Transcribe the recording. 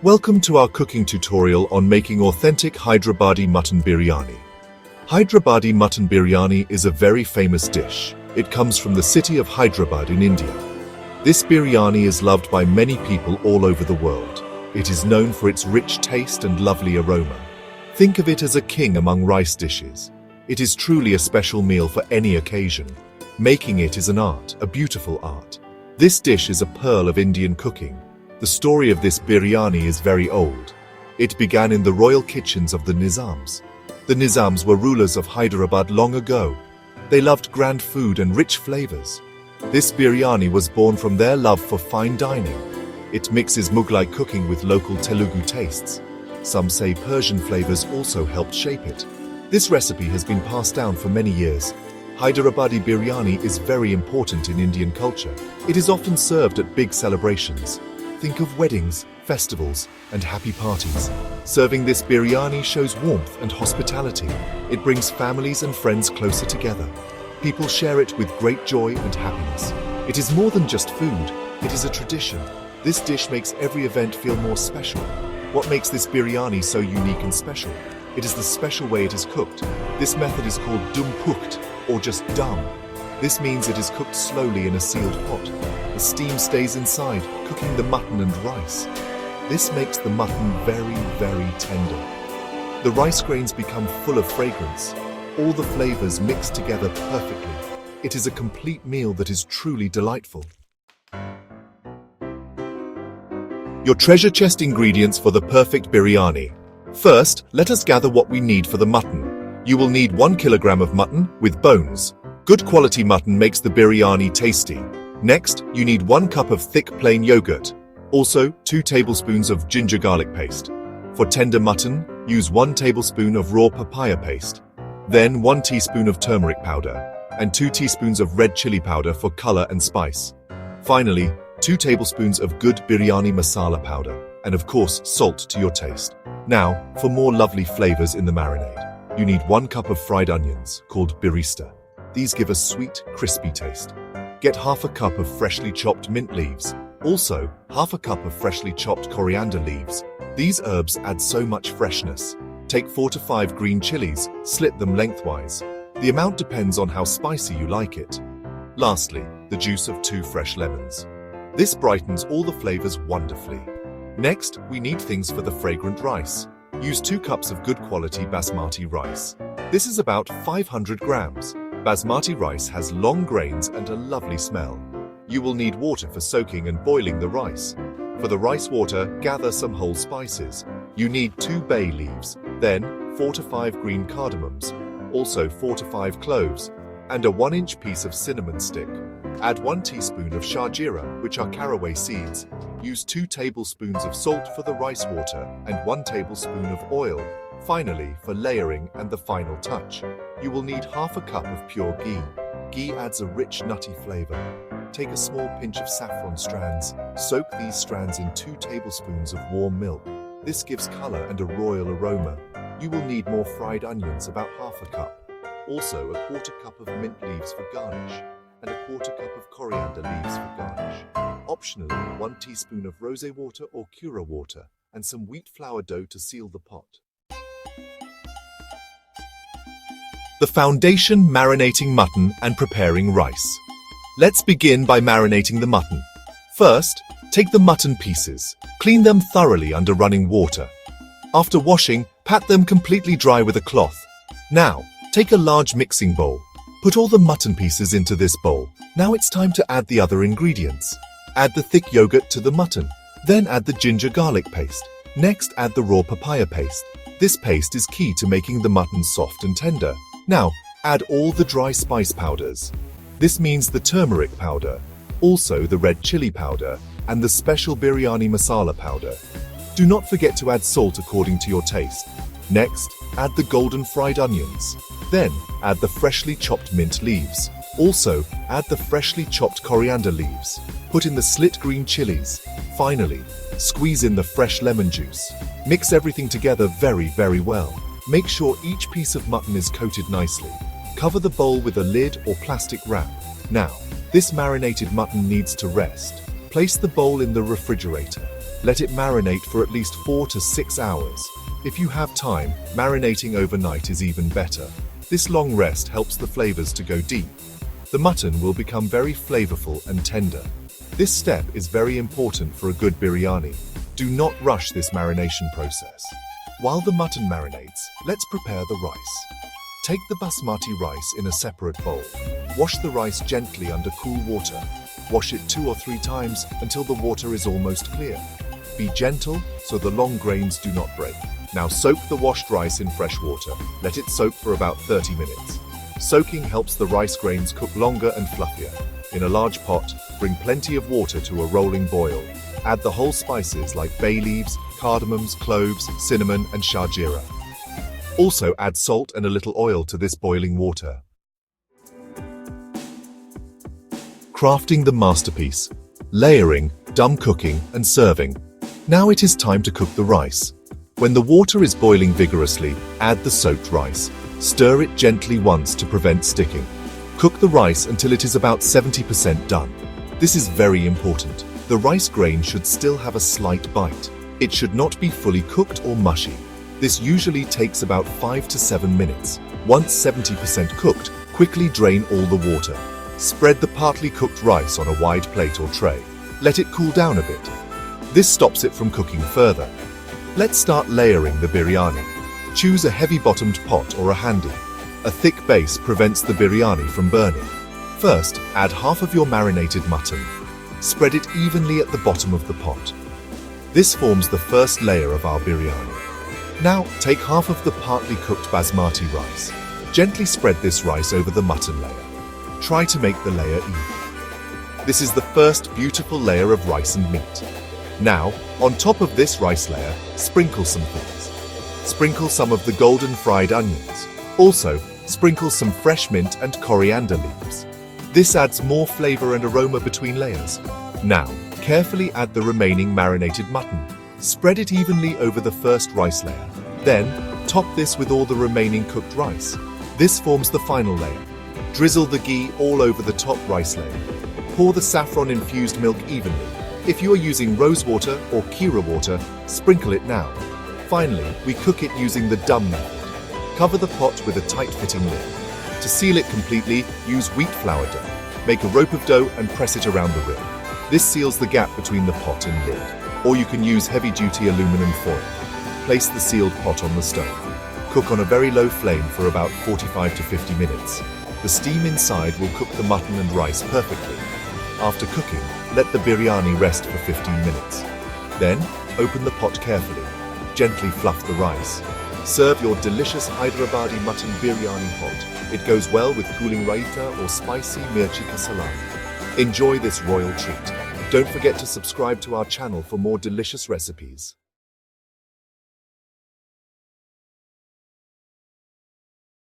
Welcome to our cooking tutorial on making authentic Hyderabadi Mutton Biryani. Hyderabadi Mutton Biryani is a very famous dish. It comes from the city of Hyderabad in India. This biryani is loved by many people all over the world. It is known for its rich taste and lovely aroma. Think of it as a king among rice dishes. It is truly a special meal for any occasion. Making it is an art, a beautiful art. This dish is a pearl of Indian cooking. The story of this biryani is very old. It began in the royal kitchens of the Nizams. The Nizams were rulers of Hyderabad long ago. They loved grand food and rich flavors. This biryani was born from their love for fine dining. It mixes Mughlai cooking with local Telugu tastes. Some say Persian flavors also helped shape it. This recipe has been passed down for many years. Hyderabadi biryani is very important in Indian culture. It is often served at big celebrations. Think of weddings, festivals, and happy parties. Serving this biryani shows warmth and hospitality. It brings families and friends closer together. People share it with great joy and happiness. It is more than just food, it is a tradition. This dish makes every event feel more special. What makes this biryani so unique and special? It is the special way it is cooked. This method is called dum pukt, or just dum. This means it is cooked slowly in a sealed pot. The steam stays inside, cooking the mutton and rice. This makes the mutton very, very tender. The rice grains become full of fragrance. All the flavors mix together perfectly. It is a complete meal that is truly delightful. Your treasure chest ingredients for the perfect biryani. First, let us gather what we need for the mutton. You will need 1 kilogram of mutton with bones. Good quality mutton makes the biryani tasty. Next, you need 1 cup of thick plain yogurt. Also, 2 tablespoons of ginger garlic paste. For tender mutton, use 1 tablespoon of raw papaya paste. Then 1 teaspoon of turmeric powder and 2 teaspoons of red chili powder for color and spice. Finally, 2 tablespoons of good biryani masala powder and of course salt to your taste. Now, for more lovely flavors in the marinade, you need 1 cup of fried onions called birista. These give a sweet, crispy taste. Get half a cup of freshly chopped mint leaves. Also, half a cup of freshly chopped coriander leaves. These herbs add so much freshness. Take 4 to 5 green chilies, slit them lengthwise. The amount depends on how spicy you like it. Lastly, the juice of 2 fresh lemons. This brightens all the flavors wonderfully. Next, we need things for the fragrant rice. Use 2 cups of good quality basmati rice. This is about 500 grams. Basmati rice has long grains and a lovely smell. You will need water for soaking and boiling the rice. For the rice water, gather some whole spices. You need 2 bay leaves, then 4 to 5 green cardamoms, also 4 to 5 cloves, and a 1-inch piece of cinnamon stick. Add 1 teaspoon of shajira, which are caraway seeds. Use 2 tablespoons of salt for the rice water and 1 tablespoon of oil. Finally, for layering and the final touch, you will need half a cup of pure ghee. Ghee adds a rich nutty flavor. Take a small pinch of saffron strands. Soak these strands in 2 tablespoons of warm milk. This gives color and a royal aroma. You will need more fried onions, about half a cup. Also, a 1/4 cup of mint leaves for garnish and a 1/4 cup of coriander leaves for garnish. Optionally, 1 teaspoon of rosé water or cura water and some wheat flour dough to seal the pot. The foundation: marinating mutton and preparing rice. Let's begin by marinating the mutton. First, take the mutton pieces. Clean them thoroughly under running water. After washing, pat them completely dry with a cloth. Now, take a large mixing bowl. Put all the mutton pieces into this bowl. Now it's time to add the other ingredients. Add the thick yogurt to the mutton. Then add the ginger garlic paste. Next, add the raw papaya paste. This paste is key to making the mutton soft and tender. Now, add all the dry spice powders. This means the turmeric powder, also the red chili powder, and the special biryani masala powder. Do not forget to add salt according to your taste. Next, add the golden fried onions. Then, add the freshly chopped mint leaves. Also, add the freshly chopped coriander leaves. Put in the slit green chilies. Finally, squeeze in the fresh lemon juice. Mix everything together very, very well. Make sure each piece of mutton is coated nicely. Cover the bowl with a lid or plastic wrap. Now, this marinated mutton needs to rest. Place the bowl in the refrigerator. Let it marinate for at least 4 to 6 hours. If you have time, marinating overnight is even better. This long rest helps the flavors to go deep. The mutton will become very flavorful and tender. This step is very important for a good biryani. Do not rush this marination process. While the mutton marinates, let's prepare the rice. Take the basmati rice in a separate bowl. Wash the rice gently under cool water. Wash it 2 or 3 times until the water is almost clear. Be gentle so the long grains do not break. Now soak the washed rice in fresh water. Let it soak for about 30 minutes. Soaking helps the rice grains cook longer and fluffier. In a large pot, bring plenty of water to a rolling boil. Add the whole spices like bay leaves, cardamoms, cloves, cinnamon, and shajira. Also add salt and a little oil to this boiling water. Crafting the masterpiece. Layering, dum cooking, and serving. Now it is time to cook the rice. When the water is boiling vigorously, add the soaked rice. Stir it gently once to prevent sticking. Cook the rice until it is about 70% done. This is very important. The rice grain should still have a slight bite. It should not be fully cooked or mushy. This usually takes about 5 to 7 minutes. Once 70% cooked, quickly drain all the water. Spread the partly cooked rice on a wide plate or tray. Let it cool down a bit. This stops it from cooking further. Let's start layering the biryani. Choose a heavy-bottomed pot or a handi. A thick base prevents the biryani from burning. First, add half of your marinated mutton. Spread it evenly at the bottom of the pot. This forms the first layer of our biryani. Now, take half of the partly cooked basmati rice. Gently spread this rice over the mutton layer. Try to make the layer even. This is the first beautiful layer of rice and meat. Now, on top of this rice layer, sprinkle some things. Sprinkle some of the golden fried onions. Also, sprinkle some fresh mint and coriander leaves. This adds more flavor and aroma between layers. Now, carefully add the remaining marinated mutton. Spread it evenly over the first rice layer. Then, top this with all the remaining cooked rice. This forms the final layer. Drizzle the ghee all over the top rice layer. Pour the saffron-infused milk evenly. If you are using rose water or kira water, sprinkle it now. Finally, we cook it using the dum method. Cover the pot with a tight-fitting lid. To seal it completely, use wheat flour dough. Make a rope of dough and press it around the rim. This seals the gap between the pot and lid. Or you can use heavy-duty aluminum foil. Place the sealed pot on the stove. Cook on a very low flame for about 45 to 50 minutes. The steam inside will cook the mutton and rice perfectly. After cooking, let the biryani rest for 15 minutes. Then, open the pot carefully. Gently fluff the rice. Serve your delicious Hyderabadi Mutton Biryani hot. It goes well with cooling raita or spicy mirchi ka salami. Enjoy this royal treat. Don't forget to subscribe to our channel for more delicious recipes.